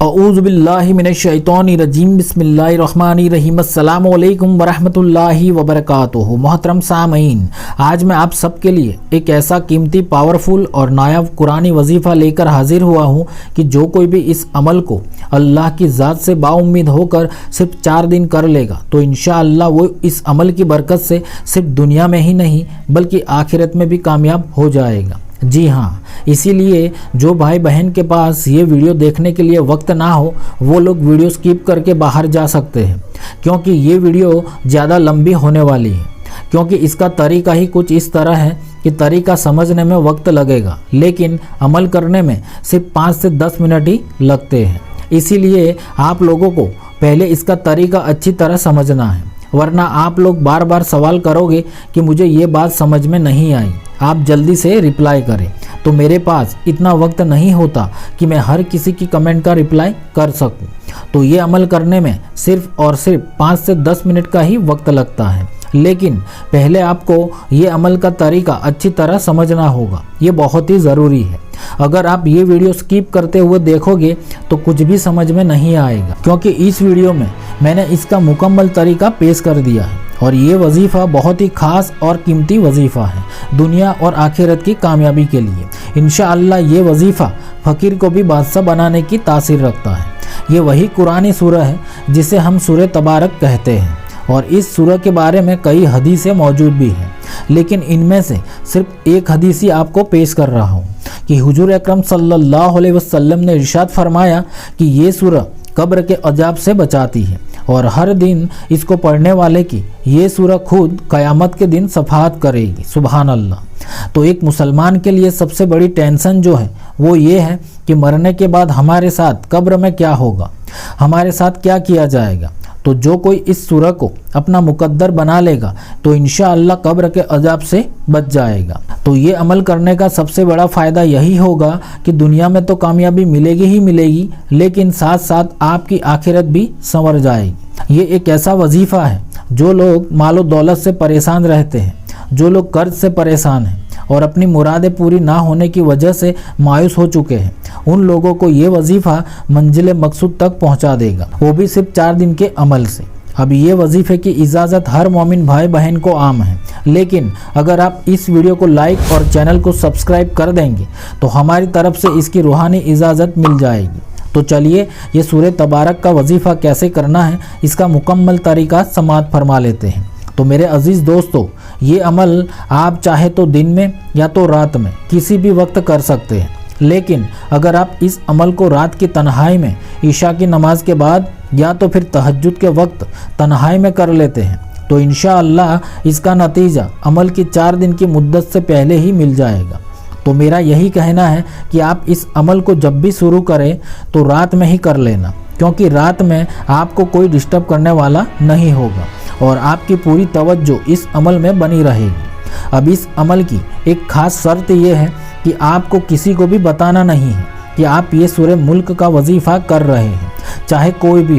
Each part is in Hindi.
औज़ुबिल्लाहि मिनश्शैतानिर्रजीम बिस्मिल्लाहिर्रहमानिर्रहीम अस्सलामु अलैकुम वरहमतुल्लाहि वबरकातुहू। मोहतरम सामईन, आज मैं आप सबके लिए एक ऐसा कीमती, पावरफुल और नायाब कुरानी वजीफ़ा लेकर हाजिर हुआ हूँ कि जो कोई भी इस अमल को अल्लाह की ज़ात से बाउम्मीद होकर सिर्फ 4 दिन कर लेगा तो इंशाअल्लाह वो इस अमल की बरकत से सिर्फ दुनिया में ही नहीं बल्कि आखिरत में भी कामयाब हो जाएगा। जी हाँ, इसीलिए जो भाई बहन के पास ये वीडियो देखने के लिए वक्त ना हो वो लोग वीडियो स्किप करके बाहर जा सकते हैं, क्योंकि ये वीडियो ज़्यादा लंबी होने वाली है। क्योंकि इसका तरीका ही कुछ इस तरह है कि तरीका समझने में वक्त लगेगा लेकिन अमल करने में सिर्फ 5 से 10 मिनट ही लगते हैं। इसीलिए आप लोगों को पहले इसका तरीका अच्छी तरह समझना है, वरना आप लोग बार बार सवाल करोगे कि मुझे ये बात समझ में नहीं आई। आप जल्दी से रिप्लाई करें। तो मेरे पास इतना वक्त नहीं होता कि मैं हर किसी की कमेंट का रिप्लाई कर सकूं। तो ये अमल करने में सिर्फ और सिर्फ 5 से 10 मिनट का ही वक्त लगता है, लेकिन पहले आपको ये अमल का तरीका अच्छी तरह समझना होगा। ये बहुत ही ज़रूरी है। अगर आप ये वीडियो स्किप करते हुए देखोगे तो कुछ भी समझ में नहीं आएगा, क्योंकि इस वीडियो में मैंने इसका मुकम्मल तरीका पेश कर दिया है। और ये वजीफ़ा बहुत ही ख़ास और कीमती वजीफ़ा है दुनिया और आखिरत की कामयाबी के लिए। इंशाअल्लाह ये वजीफ़ा फ़कीर को भी बादशाह बनाने की तासीर रखता है। ये वही कुरानी सूरह है जिसे हम सूरह तबारक कहते हैं, और इस सूरह के बारे में कई हदीसें मौजूद भी हैं, लेकिन इनमें से सिर्फ एक हदीस ही आपको पेश कर रहा हूँ कि हुजूर अकरम सल्लल्लाहु अलैहि वसल्लम ने इरशाद फरमाया कि ये सूरह कब्र के अजाब से बचाती है, और हर दिन इसको पढ़ने वाले की ये सूरह खुद क़यामत के दिन शफ़ाअत करेगी। सुभान अल्लाह। तो एक मुसलमान के लिए सबसे बड़ी टेंशन जो है वो ये है कि मरने के बाद हमारे साथ कब्र में क्या होगा, हमारे साथ क्या किया जाएगा। तो जो कोई इस सूरह को अपना मुकद्दर बना लेगा तो इंशाअल्लाह कब्र के अजाब से बच जाएगा। तो ये अमल करने का सबसे बड़ा फ़ायदा यही होगा कि दुनिया में तो कामयाबी मिलेगी ही मिलेगी, लेकिन साथ साथ आपकी आखिरत भी संवर जाएगी। ये एक ऐसा वजीफ़ा है जो लोग मालो दौलत से परेशान रहते हैं, जो लोग कर्ज से परेशान हैं और अपनी मुरादें पूरी ना होने की वजह से मायूस हो चुके हैं, उन लोगों को ये वजीफ़ा मंजिल मकसूद तक पहुंचा देगा, वो भी सिर्फ 4 दिन के अमल से। अब ये वजीफ़े की इजाज़त हर मोमिन भाई बहन को आम है, लेकिन अगर आप इस वीडियो को लाइक और चैनल को सब्सक्राइब कर देंगे तो हमारी तरफ से इसकी रूहानी इजाज़त मिल जाएगी। तो चलिए ये सूरह तबारक का वजीफ़ा कैसे करना है इसका मुकम्मल तरीका समाअत फरमा लेते हैं। तो मेरे अज़ीज़ दोस्तों, ये अमल आप चाहे तो दिन में या तो रात में किसी भी वक्त कर सकते हैं, लेकिन अगर आप इस अमल को रात की तन्हाई में ईशा की नमाज के बाद या तो फिर तहज्जुद के वक्त तन्हाई में कर लेते हैं तो इंशाअल्लाह इसका नतीजा अमल की 4 दिन की मुद्दत से पहले ही मिल जाएगा। तो मेरा यही कहना है कि आप इस अमल को जब भी शुरू करें तो रात में ही कर लेना, क्योंकि रात में आपको कोई डिस्टर्ब करने वाला नहीं होगा और आपकी पूरी तवज्जो इस अमल में बनी रहेगी। अब इस अमल की एक ख़ास शर्त यह है कि आपको किसी को भी बताना नहीं है कि आप ये सूरह मुल्क का वजीफ़ा कर रहे हैं, चाहे कोई भी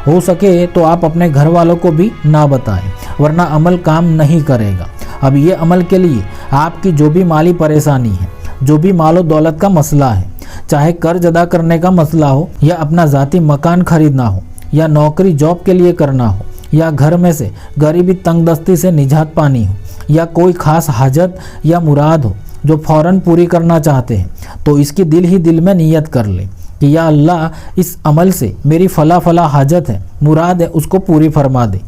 हो सके तो आप अपने घर वालों को भी ना बताएं, वरना अमल काम नहीं करेगा। अब ये अमल के लिए आपकी जो भी माली परेशानी है, जो भी मालो दौलत का मसला है, चाहे कर्ज अदा करने का मसला हो या अपना ज़ाती मकान खरीदना हो या नौकरी जॉब के लिए करना हो या घर में से गरीबी तंगदस्ती से निजात पानी हो या कोई ख़ास हाजत या मुराद हो जो फ़ौरन पूरी करना चाहते हैं, तो इसकी दिल ही दिल में नियत कर लें कि या अल्लाह इस अमल से मेरी फ़ला हाजत है, मुराद है, उसको पूरी फरमा दे।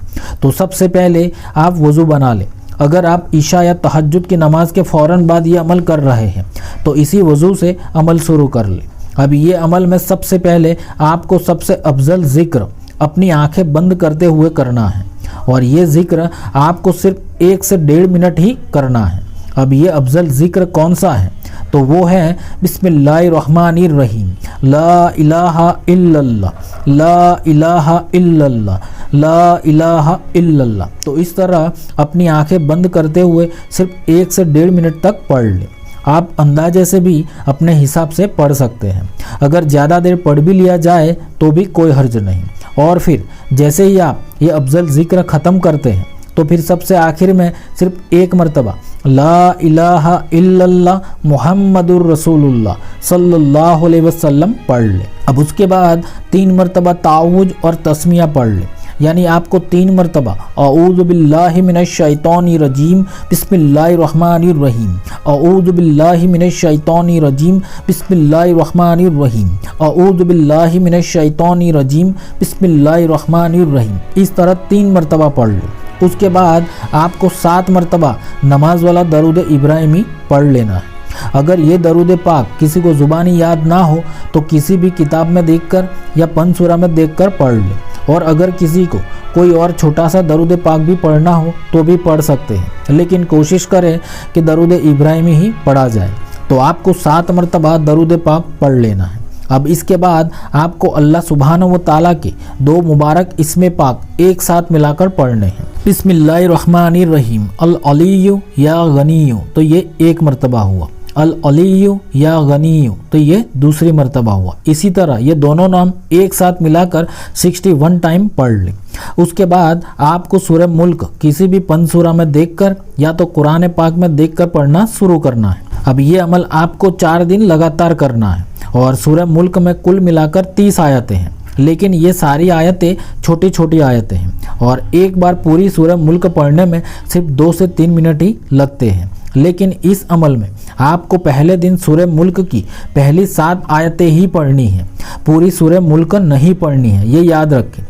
तो सबसे पहले आप वज़ू बना लें। अगर आप ईशा या तहज्जुद की नमाज के फ़ौरन बाद ये अमल कर रहे हैं तो इसी वज़ू से अमल शुरू कर लें। अब ये अमल में सबसे पहले आपको सबसे अफजल ज़िक्र अपनी आंखें बंद करते हुए करना है, और ये ज़िक्र आपको सिर्फ 1 से 1.5 मिनट ही करना है। अब ये अफजल ज़िक्र कौन सा है, तो वो है बिस्मिल्लाहिर्रहमानिर्रहीम, ला इलाहा इल्लल्लाह, ला इलाहा इल्लल्लाह, ला इलाहा इल्लल्लाह। तो इस तरह अपनी आंखें बंद करते हुए सिर्फ 1 से 1.5 मिनट तक पढ़ लें। आप अंदाजे से भी अपने हिसाब से पढ़ सकते हैं, अगर ज़्यादा देर पढ़ भी लिया जाए तो भी कोई हर्ज नहीं। और फिर जैसे ही आप ये अफजल ज़िक्र ख़त्म करते हैं तो फिर सबसे आखिर में सिर्फ एक मरतबा ला इलाहा इल्लल्लाह मुहम्मदुर रसूलुल्लाह सल्लल्लाहु अलैहि वसल्लम पढ़ ले। अब उसके बाद 3 मरतबा ताऊज और तस्मिया पढ़ ले, यानी आपको 3 मरतबा औज़ु बिल्लाहि मिनश शैतानिर रजीम बिस्मिल्लाहिर रहमानिर रहीम, औज़ु बिल्लाहि मिनश शैतानिर रजीम बिस्मिल्लाहिर रहमानिर रहीम, औज़ु बिल्लाहि मिनश शैतानिर रजीम बिस्मिल्लाहिर रहमानिर रहीम, इस तरह 3 मरतबा पढ़ लो। उसके बाद आपको 7 मरतबा नमाज वाला दरूद इब्राहिमी पढ़ लेना है। अगर ये दरूद पाक किसी को ज़ुबानी याद ना हो तो किसी भी किताब में देखकर या पंसूरा में देखकर पढ़ ले, और अगर किसी को कोई और छोटा सा दरूद पाक भी पढ़ना हो तो भी पढ़ सकते हैं, लेकिन कोशिश करें कि दरूद इब्राहिमी ही पढ़ा जाए। तो आपको 7 मरतबा दरूद पाक पढ़ लेना है। अब इसके बाद आपको अल्लाह सुब्हानहू व तआला के 2 मुबारक इस्मे पाक एक साथ मिलाकर पढ़ने हैं। बिस्मिल्लाहिर रहमानिर रहीम अल अलिय्यु या गनिय्यु, तो ये 1 मरतबा हुआ। अल अलिय्यु या गनिय्यु, तो ये दूसरी मरतबा हुआ। इसी तरह ये दोनों नाम एक साथ मिलाकर 61 टाइम पढ़ लें। उसके बाद आपको सूरह मुल्क किसी भी पंसूरा में देखकर या तो कुरान पाक में देखकर पढ़ना शुरू करना है। अब ये अमल आपको 4 दिन लगातार करना है, और सूरह मुल्क में कुल मिलाकर 30 आयतें हैं, लेकिन ये सारी आयतें छोटी छोटी आयतें हैं, और एक बार पूरी सूरह मुल्क पढ़ने में सिर्फ 2 से 3 मिनट ही लगते हैं। लेकिन इस अमल में आपको पहले दिन सूरह मुल्क की पहली 7 आयतें ही पढ़नी है, पूरी सूरह मुल्क नहीं पढ़नी है, ये याद रखें।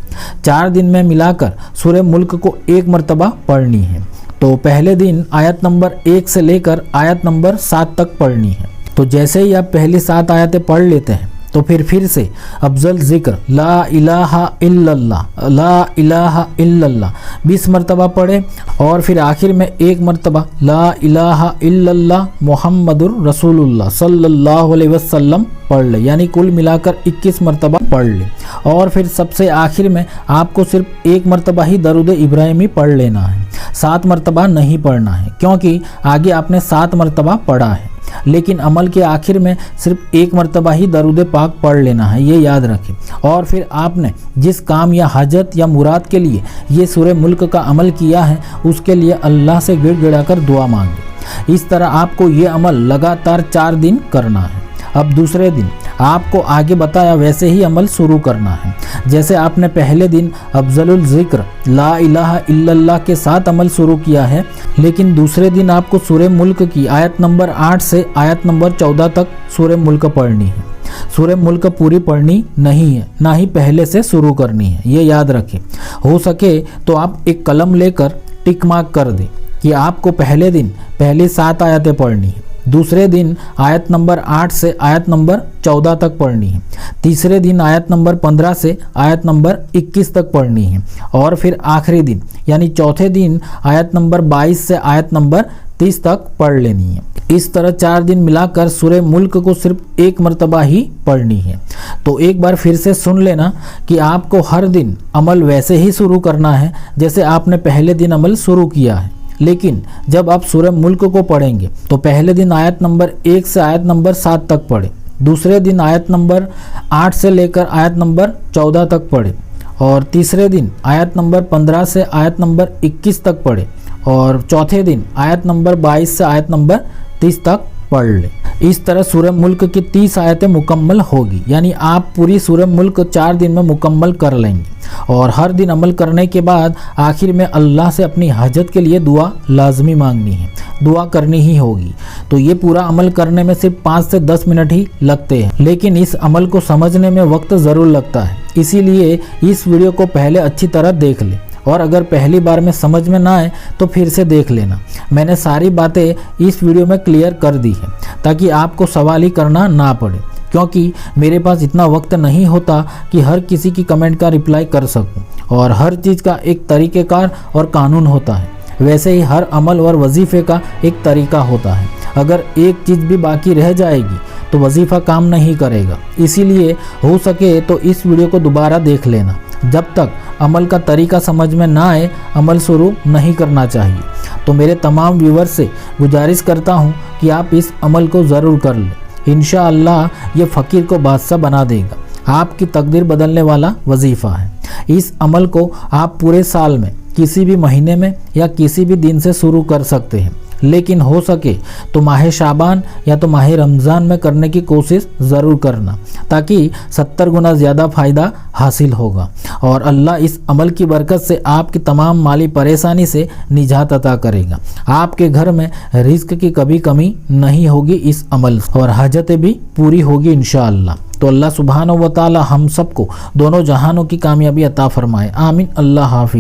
4 दिन में मिलाकर सूरह मुल्क को 1 मरतबा पढ़नी है। तो पहले दिन आयत नंबर 1 से लेकर आयत नंबर 7 तक पढ़नी है। तो जैसे ही आप पहली 7 आयतें पढ़ लेते हैं तो फिर से अफजल जिक्र ला इलाहा इल्लल्लाह ला इलाहा इल्लल्लाह 20 मरतबा पढ़े, और फिर आखिर में 1 मरतबा ला इलाहा इल्लल्लाह मुहम्मदुर रसूलुल्लाह सल्लल्लाहु अलैहि वसल्लम पढ़ ले, यानी कुल मिलाकर 21 मरतबा पढ़ ले। और फिर सबसे आखिर में आपको सिर्फ 1 मरतबा ही दरूद इब्राहिमी पढ़ लेना है, 7 मरतबा नहीं पढ़ना है, क्योंकि आगे आपने 7 मरतबा पढ़ा है। लेकिन अमल के आखिर में सिर्फ 1 मरतबा ही दरूद पाक पढ़ लेना है, ये याद रखें। और फिर आपने जिस काम या हाजत या मुराद के लिए ये सूरह मुल्क का अमल किया है उसके लिए अल्लाह से गिड़गिड़ा कर दुआ मांगे। इस तरह आपको ये अमल लगातार 4 दिन करना है। अब दूसरे दिन आपको आगे बताया वैसे ही अमल शुरू करना है। जैसे आपने पहले दिन अफजलुल जिक्र ला इलाहा इल्लल्लाह के साथ अमल शुरू किया है, लेकिन दूसरे दिन आपको सूरह मुल्क की आयत नंबर 8 से आयत नंबर 14 तक सूरह मुल्क पढ़नी है। सूरह मुल्क पूरी पढ़नी नहीं है, ना ही पहले से शुरू करनी है, ये याद रखें। हो सके तो आप एक कलम लेकर टिक मार्क कर दें कि आपको पहले दिन पहली 7 आयतें पढ़नी है, दूसरे दिन आयत नंबर 8 से आयत नंबर 14 तक पढ़नी है, तीसरे दिन आयत नंबर 15 से आयत नंबर 21 तक पढ़नी है, और फिर आखिरी दिन यानी चौथे दिन आयत नंबर 22 से आयत नंबर 30 तक पढ़ लेनी है। इस तरह 4 दिन मिलाकर सूरह मुल्क को सिर्फ 1 मरतबा ही पढ़नी है। तो एक बार फिर से सुन लेना कि आपको हर दिन अमल वैसे ही शुरू करना है जैसे आपने पहले दिन अमल शुरू किया है, लेकिन जब आप सूरह मुल्क को पढ़ेंगे तो पहले दिन आयत नंबर 1 से आयत नंबर 7 तक पढ़े, दूसरे दिन आयत नंबर 8 से लेकर आयत नंबर 14 तक पढ़े, और तीसरे दिन आयत नंबर 15 से आयत नंबर 21 तक पढ़े, और चौथे दिन आयत नंबर 22 से आयत नंबर 30 तक पढ़ ले। इस तरह सूरह मुल्क की 30 आयतें मुकम्मल होगी, यानी आप पूरी सूरह मुल्क 4 दिन में मुकम्मल कर लेंगे। और हर दिन अमल करने के बाद आखिर में अल्लाह से अपनी हाजत के लिए दुआ लाजमी मांगनी है, दुआ करनी ही होगी। तो ये पूरा अमल करने में सिर्फ 5 से 10 मिनट ही लगते हैं, लेकिन इस अमल को समझने में वक्त ज़रूर लगता है। इसीलिए इस वीडियो को पहले अच्छी तरह देख ले, और अगर पहली बार में समझ में ना आए तो फिर से देख लेना। मैंने सारी बातें इस वीडियो में क्लियर कर दी है ताकि आपको सवाल ही करना ना पड़े, क्योंकि मेरे पास इतना वक्त नहीं होता कि हर किसी की कमेंट का रिप्लाई कर सकूं, और हर चीज़ का एक तरीक़ेकार और कानून होता है। वैसे ही हर अमल और वजीफ़े का एक तरीका होता है। अगर एक चीज़ भी बाकी रह जाएगी तो वजीफ़ा काम नहीं करेगा। इसीलिए हो सके तो इस वीडियो को दोबारा देख लेना। जब तक अमल का तरीका समझ में ना आए अमल शुरू नहीं करना चाहिए। तो मेरे तमाम व्यूवर्स से गुजारिश करता हूँ कि आप इस अमल को ज़रूर कर लें। इंशाअल्लाह ये फ़कीर को बादशाह बना देगा। आपकी तकदीर बदलने वाला वजीफ़ा है। इस अमल को आप पूरे साल में किसी भी महीने में या किसी भी दिन से शुरू कर सकते हैं, लेकिन हो सके तो माह शाबान या तो माह रमज़ान में करने की कोशिश ज़रूर करना, ताकि 70 गुना ज़्यादा फ़ायदा हासिल होगा और अल्लाह इस अमल की बरकत से आपकी तमाम माली परेशानी से निजात अता करेगा। आपके घर में रिज़्क की कभी कमी नहीं होगी इस अमल से, और हाजतें भी पूरी होगी इंशाअल्लाह। तो अल्लाह सुब्हानहू व तआला हम सबको दोनों जहानों की कामयाबी अता फरमाए। आमीन। अल्लाह हाफिज़।